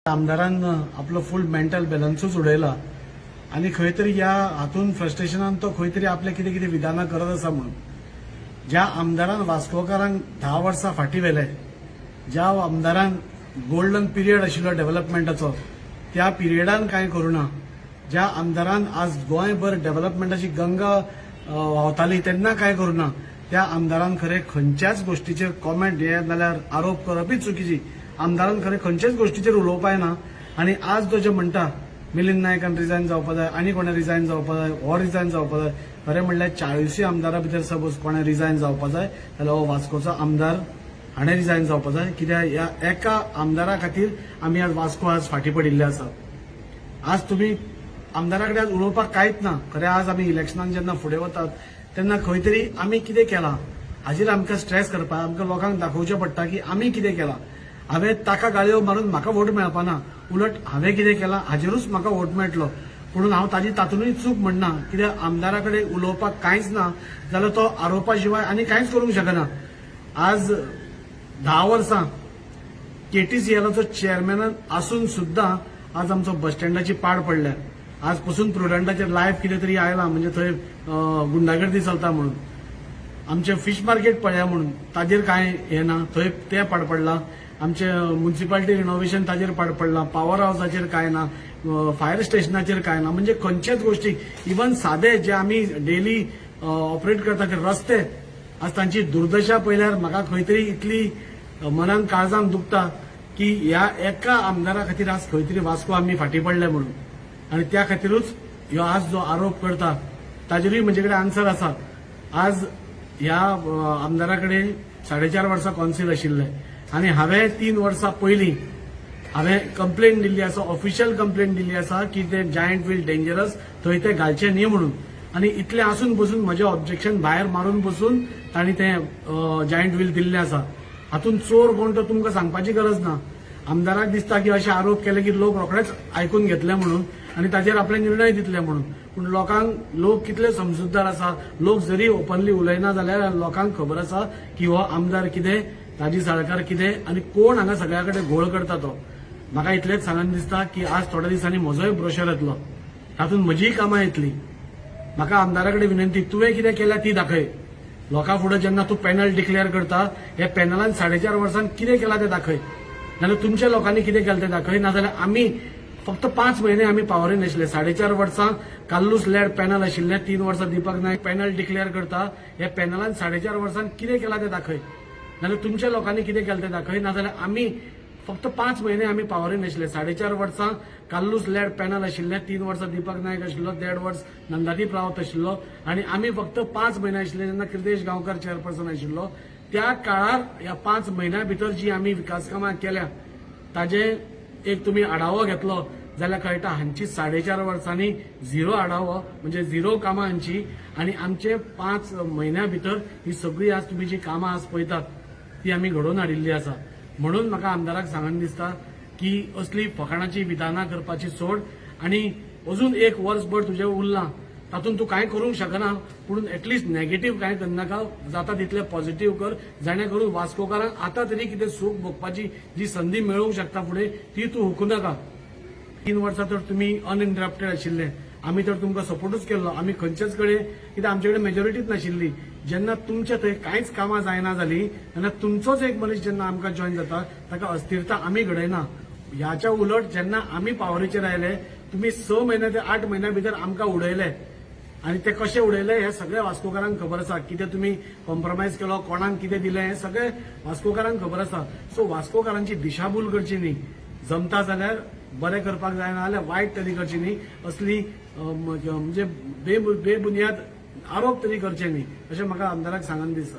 आमदारान आपलो फुल मेंटल बॅलन्सूच उडयला आणि खंय तरी ह्या हातून फ्रस्ट्रेशनान तो खंय तरी आपले कितें कितें विधानां करत आसा म्हणून ज्या आमदारान वास्कोकारांक 10 वर्सां फाटीं व्हेले, ज्या आमदारान गोल्डन पिरियड आशिल्लो डेव्हलपमेंटाचो त्या पिरियडान कांय करूना, ज्या आमदारान आज गोंयभर डेव्हलपमेंटाची गंगा व्हांवताली तेन्ना कांय करूना, त्या आमदारान खरें खंयच्याच गोष्टीचेर कॉमेंट हे नाल्यार आरोप करपूच चुकीची. आमदारान खरें खंयच्याच गोष्टीचेर उलोवपाक येना आनी आज तो जे म्हणटा मिलिंद नायकान रिजायन जावपा जाय आनी कोणें रिजायन जावपा जाय हो रिजायन जावपा जाय, खरें म्हणल्यार 40 आमदारां भितर सपोज कोणें रिजायन जावपा जाय जाल्यार हो वास्कोचो आमदार हाणें रिजायन जावपा जाय. कित्याक ह्या एका आमदारा खातीर आमी आज वास्को आज फाटीं पडिल्ले आसा. आज तुमी आमदारा कडेन आज उलोवपाक कांयच ना. खरें आज आमी इलेक्शनान जेन्ना फुडें वतात तेन्ना खंय तरी आमी कितें केलां हाजेर आमकां स्ट्रेस करपाक आमकां लोकांक दाखोवचें पडटा की आमी कितें केलां. हांवें ताका गाळयो मारून म्हाका वोट मेळपाना, उलट हांवें कितें केलां हाजेरूच म्हाका वोट मेळटलो. म्हणून हांव ताजी तातूंतय चूक म्हणना. कित्याक आमदारा कडेन उलोवपाक कांयच ना जाल्यार तो आरोपा शिवाय आनी कांयच करूंक शकना. आज 10 वर्सां केटीसीएलाचो चेअरमॅन आसून सुद्दां आज आमचो बस स्टँडाची पाड पडल्या. आज पसून प्रुडंटाचेर लायव्ह कितें तरी आयलां म्हणजे थंय गुंडागर्दी चलता म्हणून. आमचे फिश मार्केट पळया म्हणून ताजेर कांय हें ना, थंय तें पाड पडलां. आमचे म्युनिसिपालिटी रिनोव्हेशन ताजेर पाड पडलां. पॉवर हावसाचेर कांय ना, फायर स्टेशनाचेर कांय ना. म्हणजे खंयचेच गोष्टी इवन सादे जे आमी डेली ऑपरेट करता ते रस्ते आज तांची दुर्दशा पळयल्यार म्हाका खंय तरी इतली मनान काळजान दुखता की ह्या एका आमदारा खातीर आज खंय तरी वास्को आमी फाटीं पडले म्हणून. आनी त्या खातीरूच ह्यो आज जो आरोप करता ताजेरूय म्हजे कडेन आन्सर आसा. आज ह्या आमदारा कडेन 4.5 वर्सां कौन्सिल आशिल्लें आनी हांवें 3 वर्सां पयलीं हांवें कंप्लेंट दिल्ली आसा, ऑफिशियल कंप्लेंट दिल्ली आसा की ते जायंट व्हील डेंजरस थंय ते घालचे न्ही म्हणून. आनी इतलें आसून बसून म्हजें ऑब्जेक्शन भायर मारून बसून तांणी तें जायंट व्हील दिल्लें आसा. हातूंत चोर कोण तो तुमकां सांगपाची गरज ना. आमदाराक दिसता की अशे आरोप केले की लोक रोखडेच आयकून घेतले म्हणून आनी ताचेर आपले निर्णय दितले म्हणून. पूण लोक कितले समजूतदार आसा. लोक जरी ओपनली उलयना जाल्यार लोकांक खबर आसा की हो आमदार कितें, ताजी साळकार कितें आनी कोण हांगा सगळ्या कडेन घोळ करता तो. म्हाका इतलेंच सांगन दिसता की आज थोड्या दिसांनी म्हजोय ब्रोशर येतलो, तातूंत म्हजीय कामां येतली. म्हाका आमदारा कडेन विनंती, तुवें कितें केल्या ती दाखय. लोकां फुडें जेन्ना तूं पॅनल डिक्लेअर करता हे पॅनलान 4.5 वर्सांत कितें केलां तें दाखय. नाजाल्यार तुमच्या लोकांनी कितें केलें तें दाखय. नाजाल्यार आमी फक्त 5 म्हयने आमी पावरीन आशिल्ले. 4.5 वर्सां काल्लूस लॅड पॅनल आशिल्लें, 3 वर्सां दीपक नायक पॅनल डिक्लेअर करता. हे पॅनलान 4.5 वर्सांत कितें केलां तें दाखय. नाजाल्यार तुमच्या लोकांनी कितें केलें तें दाखय. नाजाल्यार आमी फक्त 5 म्हयने आमी पावरीन आशिल्ले. 4.5 वर्सां काल्लूस लॅड पॅनल आशिल्लें, 3 वर्सां दीपक नायक आशिल्लो, 1.5 वर्स नंदादीप रावत आशिल्लो आनी आमी फक्त 5 म्हयने आशिल्ले जेन्ना कृदेश गांवकार चेअरपर्सन आशिल्लो. त्या काळार ह्या 5 म्हयन्या भितर जी आमी विकास कामां केल्या ताजे एक तुमी आढावो घेतलो जाल्यार कळटा हांची 4.5 वर्सांनी 0 आढावो म्हणजे 0 कामां हांची. आनी आमचे 5 म्हयन्या भितर ही सगळी आज तुमी जी कामां आज पळयतात ती आमी घडोवन हाडिल्ली आसा. म्हणून म्हाका आमदाराक सांगन दिसता की असली फकाणाची विधानां करपाची सोड आनी अजून 1 वर्सभर तुजें उरलां तातूंत तूं कांय करूंक शकना. पूण एटलिस्ट नेगेटीव कांय करनाका, जाता तितलें पॉझिटीव कर जेणे करून वास्कोकारांक आतां तरी कितें सूख भोगपाची जी संदी मेळूंक शकता फुडें ती तूं हुकूं नाका. 3 वर्सां तर तुमी अनइंटरप्टेड आशिल्ले, आमी तर तुमकां सपोर्टूच केल्लो. आमी खंयचेच कडेन कित्याक आमचे कडेन मेजॉरिटीच नाशिल्ली. जेन्ना तुमच्या थंय कांयच कामां जायना जाली तेन्ना तुमचोच एक मनीस जेन्ना आमकां जॉयन जाता ताका अस्थिरता आमी घडयना. ह्याच्या उलट जेन्ना आमी पावरीचेर आयले तुमी 6 म्हयने ते 8 म्हयन्या भितर आमकां उडयले आनी ते कशें उडयले हे सगळे वास्कोकारांक खबर आसा. कितें तुमी कॉम्प्रोमायज केलो, कोणाक कितें दिलें हें सगळें वास्कोकारांक खबर आसा. सो वास्कोकारांची दिशाभूल करची न्ही. जमता जाल्यार बरें करपाक जायना जाल्यार वायट तरी करची न्ही. असली म्हणजे बेबुनियाद आरोप तरी करचे न्ही अशें म्हाका आमदाराक सांगन दिसता.